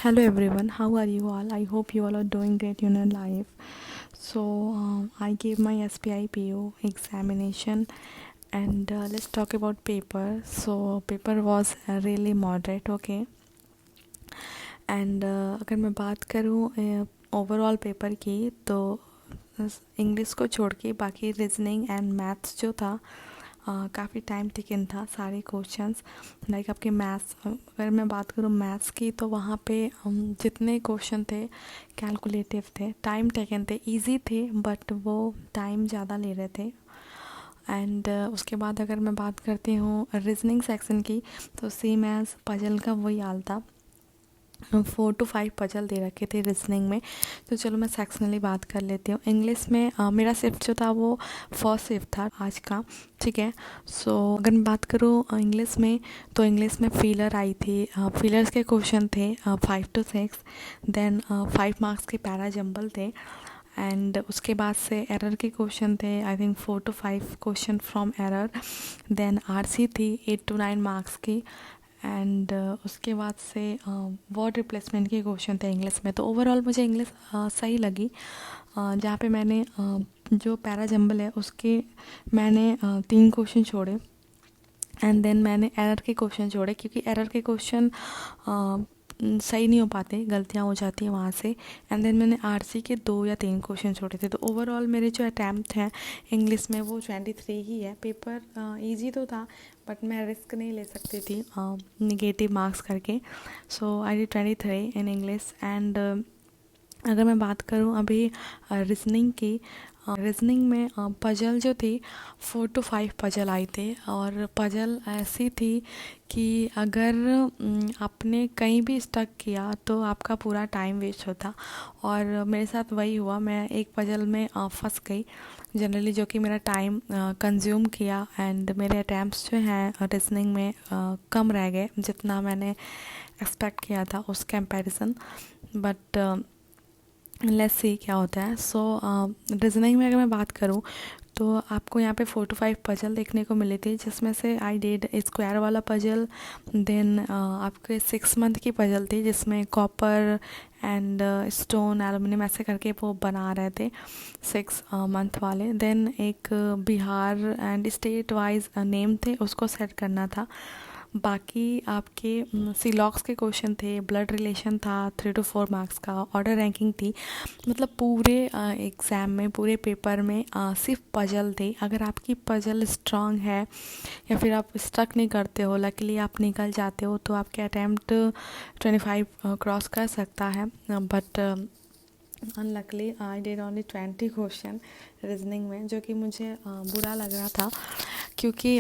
Hello everyone, how are you all? I hope you all are doing great in your life. I gave my SPI PO examination and let's talk about paper. So, paper was really moderate, okay? And अगर मैं बात करूँ overall paper की तो English को छोड़ के बाकी रीजनिंग एंड मैथ्स जो था काफ़ी टाइम टेकन था सारे क्वेश्चंस लाइक आपके मैथ्स अगर मैं बात करूँ मैथ्स की तो वहाँ पे जितने क्वेश्चन थे कैलकुलेटिव थे टाइम टेकन थे इजी थे बट वो टाइम ज़्यादा ले रहे थे एंड उसके बाद अगर मैं बात करती हूँ रीजनिंग सेक्शन की तो सेम एज़ पजल का वही हाल था 4 to 5 पजल दे रखे थे रीजनिंग में। तो चलो मैं सेक्शनली बात कर लेती हूँ। इंग्लिश में मेरा शिफ्ट जो था वो फर्स्ट शिफ्ट था आज का, ठीक है। अगर मैं बात करूँ इंग्लिश में तो इंग्लिश में फीलर आई थी। फीलर्स के क्वेश्चन थे 5 to 6, देन 5 मार्क्स के पैरा जंबल थे एंड उसके बाद से एरर के क्वेश्चन थे I think 4 to 5 question from error. Then RC थी 8 to 9 मार्क्स की एंड उसके बाद से वर्ड रिप्लेसमेंट के क्वेश्चन थे इंग्लिश में। तो ओवरऑल मुझे इंग्लिश सही लगी जहाँ पे मैंने जो पैरा जंबल है उसके मैंने 3 क्वेश्चन छोड़े एंड देन मैंने एरर के क्वेश्चन छोड़े क्योंकि एरर के क्वेश्चन सही नहीं हो पाते, गलतियाँ हो जाती हैं वहाँ से। एंड देन मैंने आरसी के 2 या 3 क्वेश्चन छोड़े थे। तो ओवरऑल मेरे जो अटैम्प्ट हैं इंग्लिश में वो 23 ही है। पेपर इजी तो था बट मैं रिस्क नहीं ले सकती थी निगेटिव मार्क्स करके। So I did 23 in English and अगर मैं बात करूँ अभी रीजनिंग की, रीजनिंग में पजल जो थी 4 to 5 पजल आई थे और पजल ऐसी थी कि अगर आपने कहीं भी स्टक किया तो आपका पूरा टाइम वेस्ट होता और मेरे साथ वही हुआ। मैं एक पजल में फंस गई जनरली जो कि मेरा टाइम कंज्यूम किया एंड मेरे अटैम्प्ट्स जो हैं रीजनिंग में कम रह गए जितना मैंने एक्सपेक्ट किया था उस कंपैरिजन। बट लेट्स सी क्या होता है। रीजनिंग में अगर मैं बात करूँ तो आपको यहाँ पे 4 to 5 पजल देखने को मिली थी जिसमें से आई डिड स्क्वायर वाला पजल, देन आपके 6 मंथ की पजल थी जिसमें कॉपर एंड स्टोन एलुमिनियम ऐसे करके वो बना रहे थे 6 मंथ वाले। देन एक Bihar and state wise name थे उसको सेट करना था। बाकी आपके सीलॉक्स के क्वेश्चन थे, ब्लड रिलेशन था 3 to 4 मार्क्स का, ऑर्डर रैंकिंग थी। मतलब पूरे एग्ज़ाम में पूरे पेपर में सिर्फ पजल थे। अगर आपकी पजल स्ट्रांग है या फिर आप स्टक नहीं करते हो, लकीली आप निकल जाते हो तो आपके अटैम्प्ट 25 क्रॉस कर सकता है। But unluckily I did only 20 question reasoning में जो कि मुझे बुरा लग रहा था क्योंकि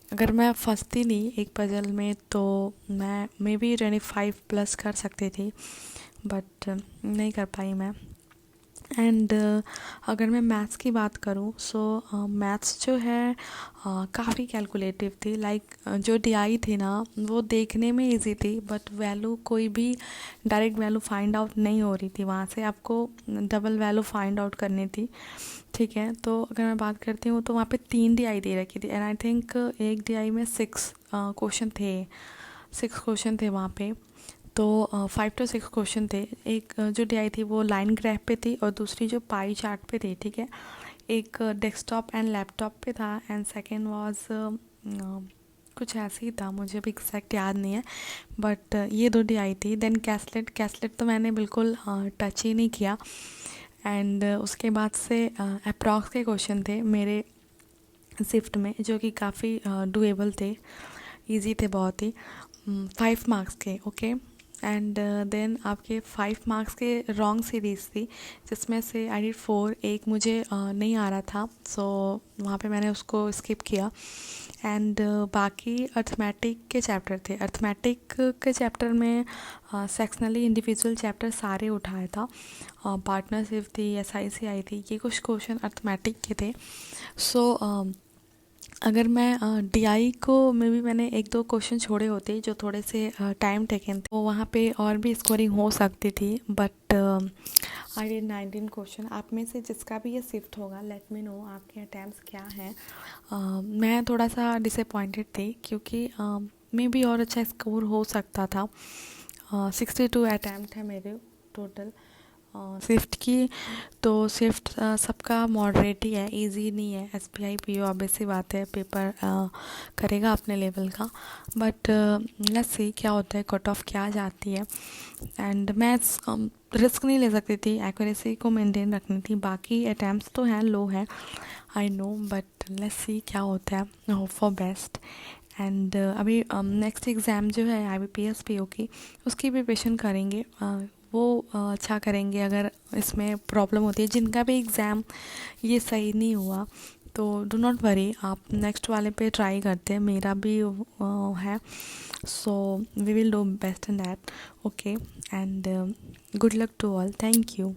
अगर मैं फंसती नहीं एक पजल में तो मैं मे बी 25 प्लस कर सकती थी बट नहीं कर पाई मैं। एंड अगर मैं मैथ्स की बात करूँ मैथ्स जो है काफ़ी कैलकुलेटिव थी। लाइक जो डीआई थी ना वो देखने में इजी थी बट वैल्यू कोई भी डायरेक्ट वैल्यू फाइंड आउट नहीं हो रही थी, वहाँ से आपको डबल वैल्यू फाइंड आउट करनी थी, ठीक है। तो अगर मैं बात करती हूँ तो वहाँ पे 3 डीआई दे रखी थी एंड आई थिंक एक डीआई में 6 क्वेश्चन थे वहाँ पे। तो 5 to 6 क्वेश्चन थे। एक जो डीआई थी वो लाइन ग्राफ पे थी और दूसरी जो पाई चार्ट पे थी, ठीक है। एक डेस्कटॉप एंड लैपटॉप पे था एंड सेकेंड वाज कुछ ऐसे ही था, मुझे भी एग्जैक्ट याद नहीं है बट ये 2 डीआई थी। देन कैसलेट तो मैंने बिल्कुल टच ही नहीं किया एंड उसके बाद से अप्रॉक्स के क्वेश्चन थे मेरे शिफ्ट में जो कि काफ़ी डुएबल थे, इजी थे बहुत ही, 5 मार्क्स के, ओके। एंड देन आपके 5 मार्क्स के रॉन्ग सीरीज़ थी जिसमें से आई डिड 4, एक मुझे नहीं आ रहा था वहाँ पे मैंने उसको स्किप किया। एंड बाकी अर्थमेटिक के चैप्टर थे। अर्थमेटिक के चैप्टर में सेक्शनली इंडिविजुअल चैप्टर सारे उठाया था, पार्टनरशिप थी, एसआईसी आई थी, ये कुछ क्वेश्चन अर्थमेटिक के थे। अगर मैं डीआई को में भी मैंने 1-2 क्वेश्चन छोड़े होते जो थोड़े से टाइम टेकन थे तो वहाँ पे और भी स्कोरिंग हो सकती थी बट आई डिड 19 क्वेश्चन। आप में से जिसका भी ये शिफ्ट होगा लेट मी नो आपके अटैम्प्ट्स क्या हैं। मैं थोड़ा सा डिसअपॉइंटेड थी क्योंकि मे भी और अच्छा स्कोर हो सकता था 62 अटैम्प्ट है मेरे टोटल स्विफ्ट की। तो स्विफ्ट सबका मॉडरेट ही है, इजी नहीं है। S P I P O obvious सी बात है, पेपर करेगा अपने लेवल का, बट लेट्स सी क्या होता है, कट ऑफ क्या जाती है। एंड मैं रिस्क नहीं ले सकती थी, एक्यूरेसी को मेंटेन रखनी थी। बाकी अटैम्प्ट्स तो हैं, लो है, I know, but let's see क्या होता है, होप फॉर बेस्ट। एंड अभी नेक्स्ट एग्ज़ाम जो है I B P S P O की, उसकी प्रिपरेशन करेंगे। वो अच्छा करेंगे। अगर इसमें प्रॉब्लम होती है, जिनका भी एग्ज़ाम ये सही नहीं हुआ, तो डू नॉट वरी, आप नेक्स्ट वाले पे ट्राई करते हैं। मेरा भी है, so we will do best in that, okay. And good luck to all, thank you.